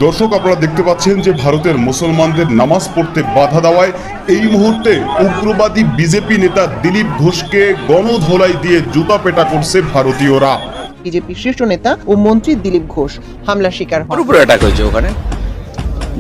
দর্শক, আপনারা দেখতে পাচ্ছেন যে ভারতের মুসলমানদের নামাজ পড়তে বাধা দেওয়ায় এই মুহূর্তে উগ্রবাদী বিজেপি নেতা দিলীপ ঘোষকে গণধোলাই দিয়ে জুতা পেটা করছে ভারতীয়রা। বিজেপি শীর্ষ নেতা ও মন্ত্রী দিলীপ ঘোষ হামলার শিকার হন। উপরে অ্যাটাক হয়েছে, ওখানে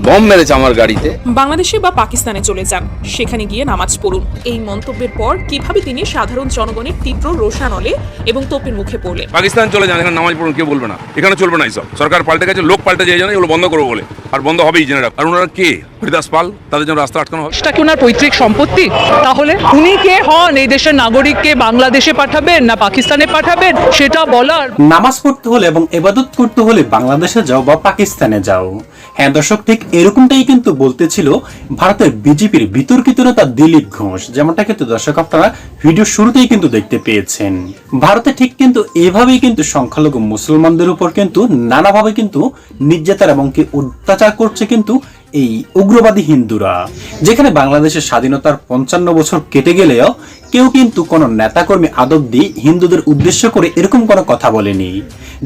বম মেরেছে আমার গাড়িতে। বাংলাদেশে বা পাকিস্তানে চলে যান, সেখানে গিয়ে নামাজ পড়ুন। এই মন্তব্যের পর কিভাবে তিনি সাধারণ জনগণের তীব্র রোষানলে এবং তোপের মুখে পড়লেন। পাকিস্তান চলে যান, এখানে নামাজ পড়ুন, কেউ বলবে না, এখানে চলবে না। এইসব সরকার পাল্টে গেছে, লোক পাল্টে যায়, এগুলো বন্ধ করবো বলে, আর বন্ধ হবেই জেনে রাখ। আর ওনারা কে? হরিদাস পাল, তাদের জন্য রাস্তা আটকানো হবে। সেটা কি ওনার পৈতৃক সম্পত্তি? তাহলে উনি কে হন? এই দেশের নাগরিককে বাংলাদেশে পাঠাবেন না পাকিস্তানে পাঠাবেন সেটা বলার। নামাজ পড়তে হলে এবং ইবাদত করতে হলে বাংলাদেশে যাও বা পাকিস্তানে যাও। হ্যাঁ দর্শক, ঠিক এরকমটাই কিন্তু বলতেছিল ভারতের বিজেপির বিতর্কিত নেতা দিলীপ ঘোষ, যেমনটা কিন্তু দর্শক আপনারা ভিডিও শুরুতেই কিন্তু দেখতে পেয়েছেন। ভারতে ঠিক কিন্তু এভাবেই কিন্তু সংখ্যালঘু মুসলমানদের উপর কিন্তু নানাভাবে কিন্তু নির্যাতন এবং কি অত্যাচার করছে কিন্তু এই উগ্রবাদী হিন্দুরা। যেখানে বাংলাদেশের স্বাধীনতার 55 বছর কেটে গেলেও কেউ কিন্তু কোনো নেতাকর্মী আদব দিয়ে হিন্দুদের উদ্দেশ্য করে এরকম কোনো কথা বলেনি।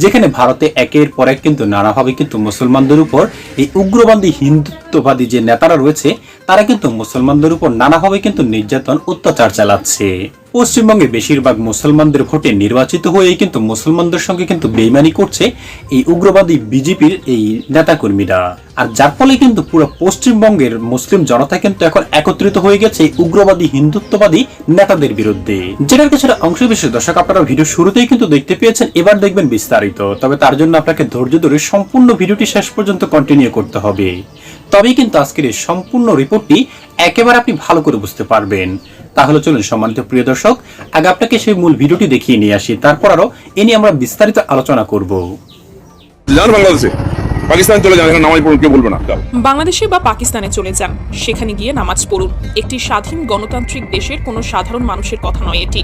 যেখানে ভারতে একের পর এক কিন্তু নানাভাবে কিন্তু মুসলমানদের উপর এই উগ্রবাদী হিন্দুত্ববাদী যে নেতারা রয়েছে তারা কিন্তু মুসলমানদের উপর নানাভাবে কিন্তু নির্যাতন অত্যাচার চালাচ্ছে। পশ্চিমবঙ্গে বেশিরভাগ মুসলমানদের ভোটে নির্বাচিত হয়ে কিন্তু মুসলমানদের সঙ্গে কিন্তু বেইমানি করছে এই উগ্রবাদী বিজেপির এই নেতাকর্মীরা। আর যার ফলে কিন্তু পুরো পশ্চিমবঙ্গের মুসলিম জনতা কিন্তু এখন একত্রিত হয়ে গেছে উগ্রবাদী হিন্দুত্ববাদী নেতাদের বিরুদ্ধে। যেটার কিছুটা অংশ বিশেষ দর্শক আপনারা ভিডিও শুরুতেই কিন্তু দেখতে পেয়েছেন, এবার দেখবেন বিস্তারিত। তবে তার জন্য আপনাকে ধৈর্য ধরে সম্পূর্ণ ভিডিওটি শেষ পর্যন্ত কন্টিনিউ করতে হবে, তবেই কিন্তু আজকের এই সম্পূর্ণ রিপোর্টটি একেবারে আপনি ভালো করে বুঝতে পারবেন। তাহলে চলুন সম্মানিত প্রিয় দর্শক, আগে আপনাকে সেই মূল ভিডিওটি দেখিয়ে নিয়ে আসি, তারপর আরো এ নিয়ে আমরা বিস্তারিত আলোচনা করব। যান বাংলাদেশে, পাকিস্তান চলে যান, এখানে নামাজ পড়ুন, কেউ বলবে না। বাংলাদেশে বা পাকিস্তানে চলে যান, সেখানে গিয়ে নামাজ পড়ুন। একটি স্বাধীন গণতান্ত্রিক দেশের কোনো সাধারণ মানুষের কথা নয় এটি।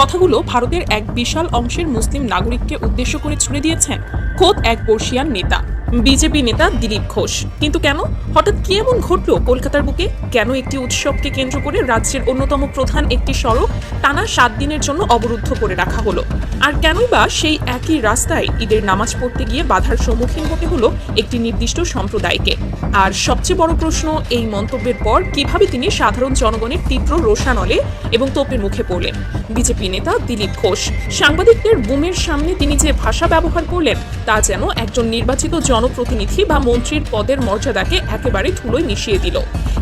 কথাগুলো ভারতের এক বিশাল অংশের মুসলিম নাগরিককে উদ্দেশ্য করে ছুড়ে দিয়েছেন খোদ এক বর্ষিয়ান নেতা, বিজেপি নেতা দিলীপ ঘোষ। কিন্তু কেন? হঠাৎ কি এমন ঘটল কলকাতার বুকে? কেন একটি উৎসবকে কেন্দ্র করে রাজ্যের অন্যতম প্রধান একটি সড়ক টানা 7 দিনের জন্য অবরুদ্ধ করে রাখা হলো? আর কেনই বা সেই একই রাস্তায় ঈদের নামাজ পড়তে গিয়ে বাধার সম্মুখীন হতে হলো একটি নির্দিষ্ট সম্প্রদায়কে? আর সবচেয়ে বড় প্রশ্ন, এই মন্তব্যের পর কিভাবে তিনি সাধারণ জনগণের তীব্র রোষানলে এবং তোপের মুখে পড়লেন? বিজেপি নেতা দিলীপ ঘোষ সাংবাদিকদের বুমের সামনে তিনি যে ভাষা ব্যবহার করলেন তা যেন একজন নির্বাচিত জনপ্রতিনিধি বা মন্ত্রীর পদের মর্যাদাকে একেবারে ধুলোয় মিশিয়ে দিল।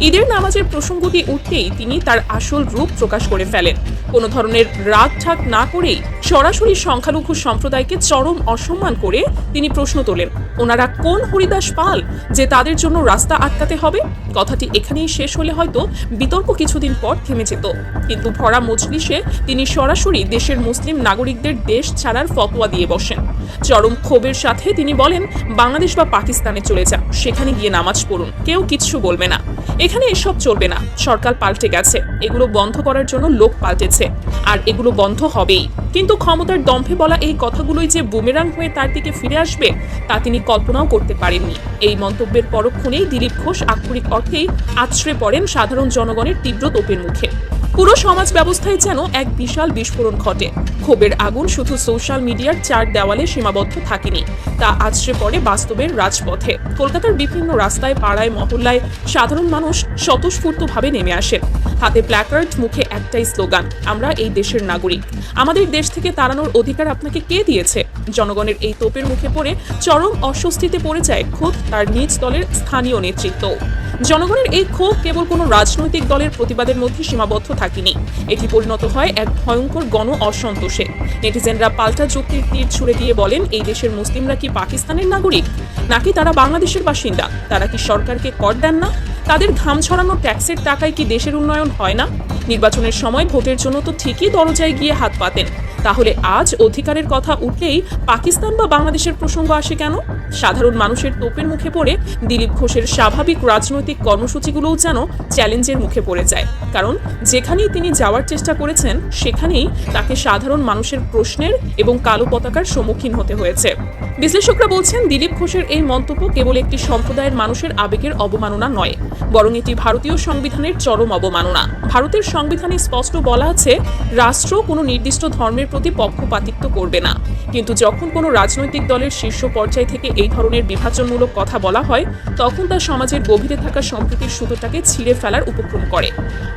ঈদের নামাজের প্রসঙ্গটি উঠতেই তিনি তার আসল রূপ প্রকাশ করে ফেলেন। কোনো ধরনের রাগ ঠাক না করেই সরাসরি সংখ্যালঘু সম্প্রদায়কে চরম অসম্মান করে তিনি প্রশ্ন তোলেন, ওনারা কোন হরিদাস পাল যে তাদের জন্য রাস্তা আটকাতে হবে? কথাটি এখানেই শেষ হলে হয়তো বিতর্ক কিছুদিন পর থেমে যেত, কিন্তু ভরা মজলিসে তিনি সরাসরি দেশের মুসলিম নাগরিকদের দেশ ছাড়ার ফতোয়া দিয়ে বসেন। চরম ক্ষোভের সাথে তিনি বলেন, বাংলাদেশ বা পাকিস্তানে চলে যান, সেখানে গিয়ে নামাজ পড়ুন, কেউ কিচ্ছু বলবে না। এখানে এসব চলবে না, সরকার পাল্টে গেছে, এগুলো বন্ধ করার জন্য লোক পাল্টেছে, আর এগুলো বন্ধ হবেই। কিন্তু ক্ষমতার দম্ভে বলা এই কথাগুলোই যে বুমেরাং হয়ে তার দিকে ফিরে আসবে তা তিনি কল্পনাও করতে পারেননি। এই মন্তব্যের পরক্ষণেই দিলীপ ঘোষ আক্ষরিক অর্থেই আছড়ে পড়েন সাধারণ জনগণের তীব্র তোপের মুখে। পুরো সমাজ ব্যবস্থায় যেন এক বিশাল বিস্ফোরণ ঘটে। ক্ষোভের আগুন শুধু সোশ্যাল মিডিয়ার 4 দেওয়ালে সীমাবদ্ধ থাকেনি, তা আছড়ে পড়ে বাস্তবের রাজপথে। কলকাতার বিভিন্ন রাস্তায়, পাড়ায়, মহল্লায় সাধারণ মানুষ স্বতঃস্ফূর্তভাবে নেমে আসেন। হাতে প্ল্যাকার্ড, মুখে একটাই স্লোগান, আমরা এই দেশের নাগরিক, আমাদের দেশ থেকে তাড়ানোর অধিকার আপনাকে কে দিয়েছে? জনগণের এই তোপের মুখে পড়ে চরম অস্বস্তিতে পড়ে যায় খোদ তার নিজ দলের স্থানীয় নেতৃত্ব। জনগণের এই ক্ষোভ কেবল কোনো রাজনৈতিক দলের প্রতিবাদের মধ্যে সীমাবদ্ধ থাকেনি, এটি পরিণত হয় এক ভয়ঙ্কর গণ অসন্তোষে। নেটিজেনরা পাল্টা যুক্তির তীর ছুড়ে দিয়ে বলেন, এই দেশের মুসলিমরা কি পাকিস্তানের নাগরিক, নাকি তারা বাংলাদেশের বাসিন্দা? তারা কি সরকারকে কর দেন না? তাদের ঘাম ছড়ানো ট্যাক্সের টাকায় কি দেশের উন্নয়ন হয় না? নির্বাচনের সময় ভোটের জন্য তো ঠিকই দরজায় গিয়ে হাত পাতেন, তাহলে আজ অধিকারের কথা উঠলেই পাকিস্তান বা বাংলাদেশের প্রসঙ্গ আসে কেন? সাধারণ মানুষের তোপের মুখে পড়ে দিলীপ ঘোষের স্বাভাবিক রাজনৈতিক কর্মসূচিগুলোও যেন চ্যালেঞ্জের মুখে পড়ে যায়, কারণ যেখানেই তিনি যাওয়ার চেষ্টা করেছেন সেখানেই তাকে সাধারণ মানুষের প্রশ্নের এবং কালো পতাকার সম্মুখীন হতে হয়েছে। বিশ্লেষকরা বলছেন, দিলীপ ঘোষের এই মন্তব্য কেবল একটি সম্প্রদায়ের মানুষের আবেগের অবমাননা নয়, বরং এটি ভারতীয় সংবিধানের চরম অবমাননা। ভারতের সংবিধানে স্পষ্ট বলা আছে, রাষ্ট্র কোনো নির্দিষ্ট ধর্মের প্রতি পক্ষপাতিত্ব করবে না। কিন্তু যখন কোনো রাজনৈতিক দলের শীর্ষ পর্যায় থেকে এই ধরনের বিভাজনমূলক কথা বলা হয় তখন তা সমাজের গভীরে থাকা সম্প্রীতির সুতোটাকে ছিঁড়ে ফেলার উপক্রম করে।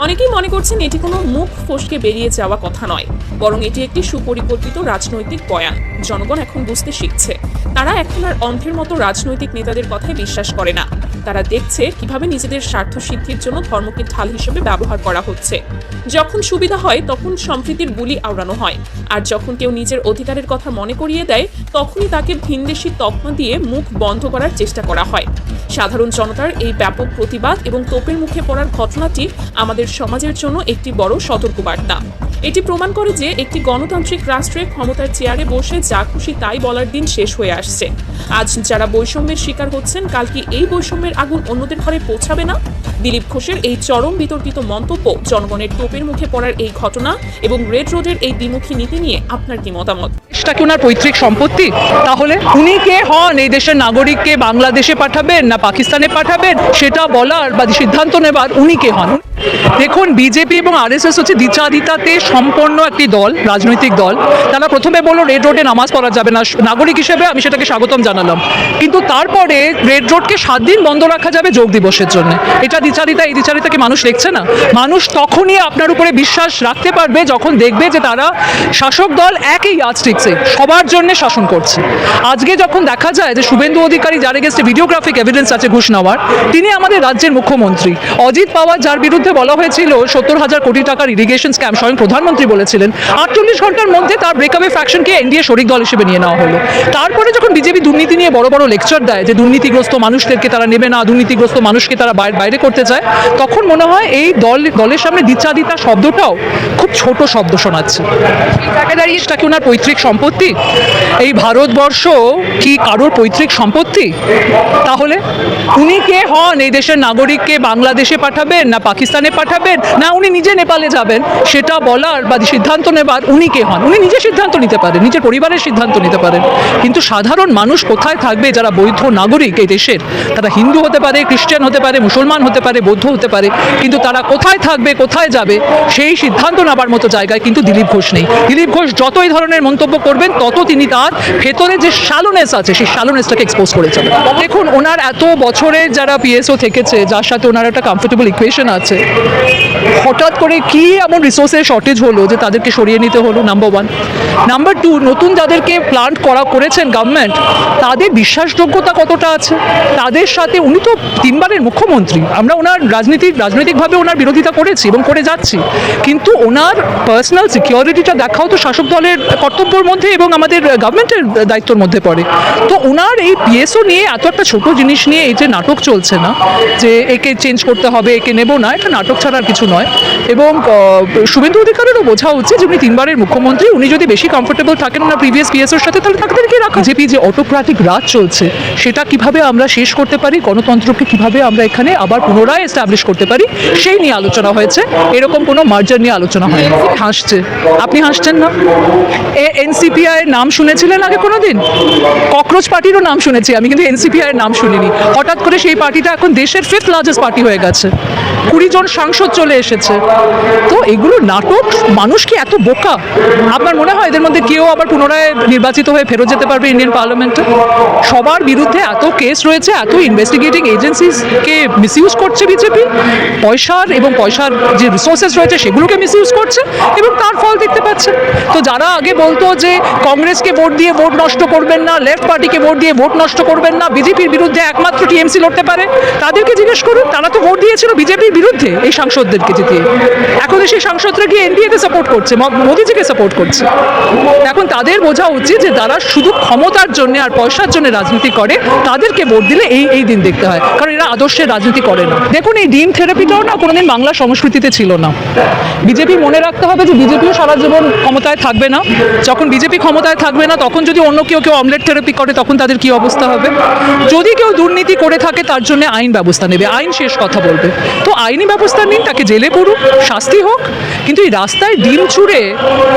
অনেকেই মনে করছেন এটি কোনো মুখ ফসকে বেরিয়ে যাওয়া কথা নয়, বরং এটি একটি সুপরিকল্পিত রাজনৈতিক বয়ান। জনগণ এখন বুঝতে শিখছে, তারা এখন আর অন্ধের মতো রাজনৈতিক নেতাদের কথায় বিশ্বাস করে না। তারা দেখছে কিভাবে নিজেদের স্বার্থ সিদ্ধির জন্য ধর্মকে ঢাল হিসেবে ব্যবহার করা হচ্ছে। যখন সুবিধা হয় তখন সম্প্রীতির বুলি আওড়ানো হয়, আর যখন কেউ নিজের অধিকারের কথা মনে করিয়ে দেয় তখনই তাকে ভিনদেশী তকমা দিয়ে মুখ বন্ধ করার চেষ্টা করা হয়। সাধারণ জনতার এই ব্যাপক প্রতিবাদ এবং তোপের মুখে পড়ার ঘটনাটি আমাদের সমাজের জন্য একটি বড় সতর্কবার্তা। এটি প্রমাণ করে যে একটি গণতান্ত্রিক রাষ্ট্রে ক্ষমতার চেয়ারে বসে যা খুশি তাই বলার দিন শেষ হয়ে আসছে। আজ যারা বৈষম্যের শিকার হচ্ছেন, কাল কি এই বৈষম্যের আগুন অন্যদের ঘরে পৌঁছাবে না? দিলীপ ঘোষের এই চরম বিতর্কিত মন্তব্য, জনগণের তোপের মুখে পড়ার এই ঘটনা এবং রেড রোডের এই দ্বিমুখী নীতি নিয়ে আপনার কি মতামত? দেশটা কি ওনার পৈতৃক সম্পত্তি? তাহলে উনি কে হন এই দেশের নাগরিককে বাংলাদেশে পাঠাবেন না পাকিস্তানে পাঠাবেন সেটা বলার বা সিদ্ধান্ত নেবার উনি কে হন? দেখুন, বিজেপি এবং আরএসএস হচ্ছে দ্বিচারিতাতে সম্পন্ন একটি দল, রাজনৈতিক দল। তারা প্রথমে বলল রেড রোডে নামাজ পড়া যাবে না, নাগরিক হিসেবে আমি সেটাকে স্বাগতম জানালাম, কিন্তু তারপরে রেড রোডকে 7 দিন বন্ধ রাখা যাবে যোগ দিবসের জন্য। এটা দ্বিচারিতা। এই দ্বিচারিতাকে মানুষ দেখছে না। মানুষ তখনই আপনার উপরে বিশ্বাস রাখতে পারবে যখন দেখবে যে তারা শাসক দল একই ইয়ার্ডস্টিক্সে সবার জন্য শাসন করছে। আজকে যখন দেখা যায় যে শুভেন্দু অধিকারী, যার এগেইনস্টে ভিডিওগ্রাফিক এভিডেন্স আছে ঘুষ নেওয়ার, তিনি আমাদের রাজ্যের মুখ্যমন্ত্রী। অজিত পাওয়ার, যার বিরুদ্ধে বলা হয়েছিল 70,000 কোটি টাকার ইরিগেশন স্ক্যাম, স্বয়ং প্রধানমন্ত্রী বলেছিলেন 48 ঘন্টার মধ্যে তার ব্রেকআপে ফ্যাকশনকে এনডিএ শরিক দল হিসেবে নিয়ে নেওয়া হলো। তারপরে যখন বিজেপি দুর্নীতি নিয়ে বড় বড় লেকচার দেয় যে দুর্নীতিগ্রস্ত মানুষদেরকে তারা নেবে না, দুর্নীতিগ্রস্ত মানুষকে তারা বাইরে করতে চায়, তখন মনে হয় এই দলের সামনে দ্বিচারিতা শব্দটাও খুব ছোট শব্দ শোনাচ্ছে। দাঁড়িয়ে সেটা কি ওনার পৈতৃক সম্পত্তি? এই ভারতবর্ষ কি কারোর পৈতৃক সম্পত্তি? তাহলে উনি কে হন এই দেশের নাগরিককে বাংলাদেশে পাঠাবেন না পাকিস্তানে পাঠাবেন না উনি নিজে নেপালে যাবেন সেটা বলার বা সিদ্ধান্ত নেবার উনি কে হন? উনি নিজে সিদ্ধান্ত নিতে পারেন, নিজের পরিবারের সিদ্ধান্ত নিতে পারেন, কিন্তু সাধারণ মানুষ কোথায় থাকবে যারা বৈধ নাগরিক এই দেশের? তারা হিন্দু হতে পারে, খ্রিস্টান হতে পারে, মুসলমান হতে পারে, বৌদ্ধ হতে পারে, কিন্তু তারা কোথায় থাকবে, কোথায় যাবে সেই সিদ্ধান্ত নেবার মতো জায়গায় কিন্তু দিলীপ ঘোষ নেই। দিলীপ ঘোষ যত এই ধরনের মন্তব্য করবেন তত তিনি তার ভেতরে যে শ্যালোনেস আছে সেই শ্যালোনেসটাকে এক্সপোজ করে যাবেন। দেখুন, ওনার এত বছরের যারা পিএসও থেকেছে, যার সাথে ওনার একটা কমফোর্টেবল ইকুয়েশন আছে, হঠাৎ করে কি এমন রিসোর্সের শর্টেজ হলো যে তাদেরকে সরিয়ে নিতে হলো? নাম্বার 1। নাম্বার 2, নতুন যাদেরকে প্ল্যান্ট করেছেন গভর্নমেন্ট, তাদের বিশ্বাসযোগ্যতা কতটা আছে? তাদের সাথে উনি তো 3 বারের মুখ্যমন্ত্রী। আমরা ওনার রাজনৈতিকভাবে ওনার বিরোধিতা করেছি এবং করে যাচ্ছি, কিন্তু ওনার পার্সোনাল সিকিউরিটিটা দেখাও তো শাসক দলের কর্তব্যের মধ্যে এবং আমাদের গভর্নমেন্টের দায়িত্বের মধ্যে পড়ে। তো ওনার এই পিএসও নিয়ে এত একটা ছোট জিনিস নিয়ে এই যে নাটক চলছে না, যে একে চেঞ্জ করতে হবে, একে নেব না, এটা নাটক ছাড়া আর কিছু নয়। এবং শুভেন্দু অধিকারীরও বোঝা উচিত যে উনি 3 বারের মুখ্যমন্ত্রী, উনি যদি বেশি কমফোর্টেবল থাকেন না প্রিভিয়াস পিএসওর সাথে, তাহলে তাদেরকে রাখা। বিজেপি যে অটোক্রাটিক রাজ চলছে সেটা কিভাবে আমরা শেষ করতে পারি, গণতন্ত্রকে কিভাবে আমরা এখানে আবার পুনরায় এস্টাবলিশ করতে পারি, সেই নিয়ে আলোচনা হয়েছে। এরকম কোনো মার্জার নিয়ে আলোচনা হয়নি। হাসছে, আপনি হাসছেন না? এনসিপিআই এর নাম শুনেছিলেন আগে কোনোদিন? ককরোচ পার্টিরও নাম শুনেছি আমি, কিন্তু এনসিপিআই এর নাম শুনিনি। হঠাৎ করে সেই পার্টিটা এখন দেশের 5th লার্জেস্ট পার্টি হয়ে গেছে, 20 জন সাংসদ চলে এসেছে। তো এগুলো নাটক। মানুষ কি এত বোকা? আপনার মনে হয় এদের মধ্যে কেউ আবার পুনরায় নির্বাচিত হয়ে ফেরত যেতে পারবে ইন্ডিয়ান পার্লামেন্টে? সবার বিরুদ্ধে এত কেস রয়েছে, এত ইনভেস্টিগেটিং এজেন্সিসকে মিসইউজ করছে বিজেপি, পয়সার যে রিসোর্সেস রয়েছে সেগুলোকে মিসইউজ করছে, এবং তার ফল দেখতে পাচ্ছে। তো যারা আগে বলতো যে কংগ্রেসকে ভোট দিয়ে ভোট নষ্ট করবেন না, লেফট পার্টিকে ভোট দিয়ে ভোট নষ্ট করবেন না, বিজেপির বিরুদ্ধে একমাত্র টিএমসি লড়তে পারে, তাদেরকে জিজ্ঞেস করুন, তারা তো ভোট দিয়েছিল বিজেপির বিরুদ্ধে এই সাংসদদেরকে জিতিয়ে। এখন সেই সাংসদরা গিয়ে এনডিএকে সাপোর্ট করছে, মোদিজিকে সাপোর্ট করছে। এখন তাদের বোঝা উচিত যে তারা শুধু ক্ষমতার জন্য আর পয়সার জন্য রাজনীতি করে, তাদেরকে ভোট দিলে এই দিন দেখতে হয়, কারণ এরা আদর্শের রাজনীতি করে না। দেখুন, এই ডিম থেরাপিটাও না কোনোদিন বাংলা সংস্কৃতিতে ছিল না। বিজেপি মনে রাখতে হবে যে বিজেপিও সারা জীবন ক্ষমতায় থাকবে না। যখন বিজেপি ক্ষমতায় থাকবে না, তখন যদি অন্য কেউ অমলেট থেরাপি করে, তখন তাদের কি অবস্থা হবে? যদি কেউ দুর্নীতি করে থাকে তার জন্য আইন ব্যবস্থা নেবে, আইন শেষ কথা বলবে। তো আইনি ব্যবস্থা নিন, তাকে জেলে পড়ুক, শাস্তি হোক, কিন্তু এই রাস্তায় ডিম ছুঁড়ে,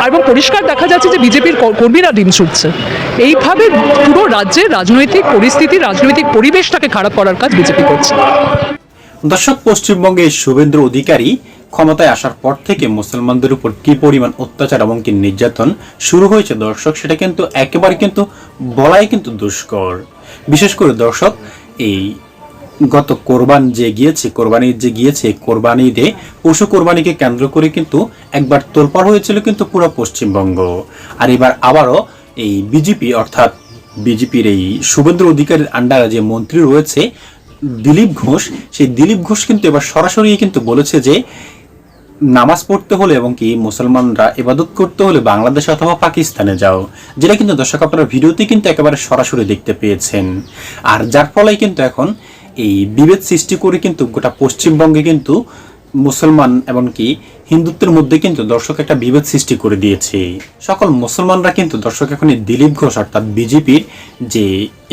এবং পরিষ্কার দেখা যাচ্ছে যে বিজেপির কর্মীরা ডিম ছুটছে, এইভাবে পুরো রাজ্যের রাজনৈতিক পরিস্থিতি, রাজনৈতিক পরিবেশটাকে খারাপ করার কাজ বিজেপি করছে। দর্শক, পশ্চিমবঙ্গে শুভেন্দু অধিকারী ক্ষমতায় আসার পর থেকে মুসলমানদের উপর কি পরিমাণ অত্যাচার এবং কি নির্যাতন শুরু হয়েছে দর্শক, সেটা কিন্তু একেবারে কিন্তু বলাই কিন্তু দুষ্কর। বিশেষ করে দর্শক, এই গত কোরবানির যে গিয়েছে কোরবানি ঈদে পশু কোরবানিকে কেন্দ্র করে কিন্তু একবার তোলপাড় হয়েছিল কিন্তু পুরো পশ্চিমবঙ্গ। আর এবার আবারও এই বিজেপি অর্থাৎ বিজেপির এই শুভেন্দু অধিকারীর আন্ডারে যে মন্ত্রী রয়েছে দিলীপ ঘোষ, সেই দিলীপ ঘোষ কিন্তু এবার সরাসরি কিন্তু বলেছে যে নামাজ পড়তে হলে এবং কি মুসলমানরা ইবাদত করতে হলে বাংলাদেশ অথবা পাকিস্তানে যাও, যেটা কিন্তু দর্শক আপনারা ভিডিওতে কিন্তু একেবারে সরাসরি দেখতে পেয়েছেন। আর যার ফলে কিন্তু এখন এই বিভেদ সৃষ্টি করে কিন্তু গোটা পশ্চিমবঙ্গে কিন্তু মুসলমান এমনকি হিন্দুত্বের মধ্যে কিন্তু দর্শক একটা বিভেদ সৃষ্টি করে দিয়েছে। সকল মুসলমানরা কিন্তু দর্শক এখন দিলীপ ঘোষ অর্থাৎ বিজেপির যে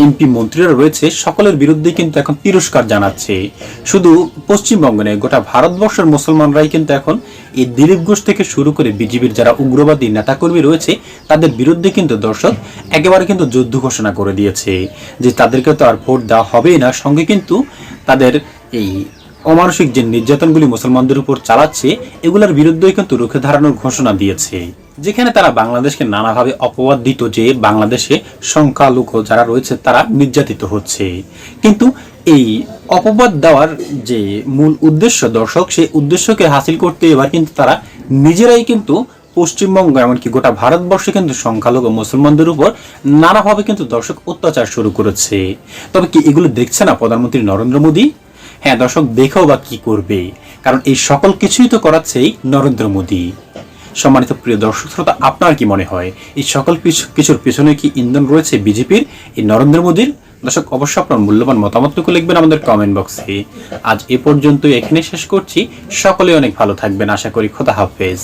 এমপি মন্ত্রীরা রয়েছে সকলের বিরুদ্ধে কিন্তু এখন তিরস্কার জানাচ্ছে। শুধু পশ্চিমবঙ্গ নয়, গোটা ভারতবর্ষের মুসলমানরাই কিন্তু এখন এই দিলীপ ঘোষ থেকে শুরু করে বিজেপির যারা উগ্রবাদী নেতাকর্মী রয়েছে তাদের বিরুদ্ধে কিন্তু দর্শক একেবারে কিন্তু যুদ্ধ ঘোষণা করে দিয়েছে যে তাদেরকে তো আর ভোট দেওয়া হবেই না, সঙ্গে কিন্তু তাদের এই অমানসিক যে নির্যাতনগুলি মুসলমানদের উপর চালাচ্ছে এগুলোর বিরুদ্ধেই কিন্তু রুখে দাঁড়ানোর ঘোষণা দিয়েছে। যেখানে তারা বাংলাদেশকে নানাভাবে অপবাদ দিত যে বাংলাদেশে সংখ্যালঘু যারা রয়েছে তারা নির্যাতিত হচ্ছে, কিন্তু এই অপবাদ দেওয়ার যে মূল উদ্দেশ্য দর্শক, সেই উদ্দেশ্যকে হাসিল করতে এবার কিন্তু তারা নিজেরাই কিন্তু পশ্চিমবঙ্গ এমনকি গোটা ভারতবর্ষে কিন্তু সংখ্যালঘু মুসলমানদের উপর নানাভাবে কিন্তু দর্শক অত্যাচার শুরু করেছে। তবে কি এগুলো দেখছে না প্রধানমন্ত্রী নরেন্দ্র মোদী? হ্যাঁ দর্শক, দেখেও বা কি করবে, কারণ এই সকল কিছুই তো করাচ্ছেই নরেন্দ্র মোদী। সম্মানিত প্রিয় দর্শক শ্রোতা, আপনার কি মনে হয় এই সকল কিছুর পিছনে কি ইন্ধন রয়েছে বিজেপির, এই নরেন্দ্র মোদীর? দর্শক অবশ্যই আপনার মূল্যবান মতামতটুকু লিখবেন আমাদের কমেন্ট বক্সে। আজ এ পর্যন্ত এখানে শেষ করছি। সকলে অনেক ভালো থাকবেন, আশা করি। খোদা হাফেজ।